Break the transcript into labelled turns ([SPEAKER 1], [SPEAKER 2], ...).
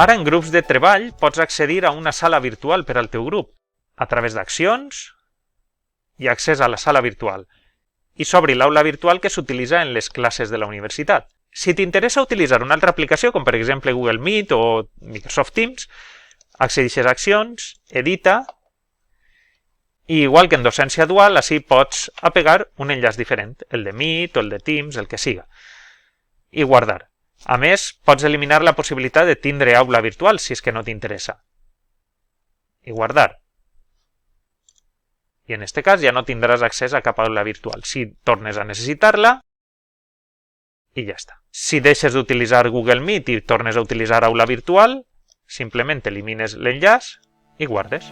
[SPEAKER 1] Ara en grups de treball pots accedir a una sala virtual per al teu grup a través d'accions i accés a la sala virtual. I s'obri l'aula virtual que s'utilitza en les classes de la universitat. Si t'interessa utilitzar una altra aplicació, com per exemple Google Meet o Microsoft Teams, accedeixes a accions, edita, i igual que en docència dual, així pots apegar un enllaç diferent, el de Meet o el de Teams, el que siga, i guardar. A més, pots eliminar la possibilitat de tindre aula virtual si és que no t'interessa. I guardar. I en aquest cas ja no tindràs accés a cap aula virtual. Si tornes a necessitar-la, i ja està. Si deixes d'utilitzar Google Meet i tornes a utilitzar aula virtual, simplement elimines l'enllaç i guardes.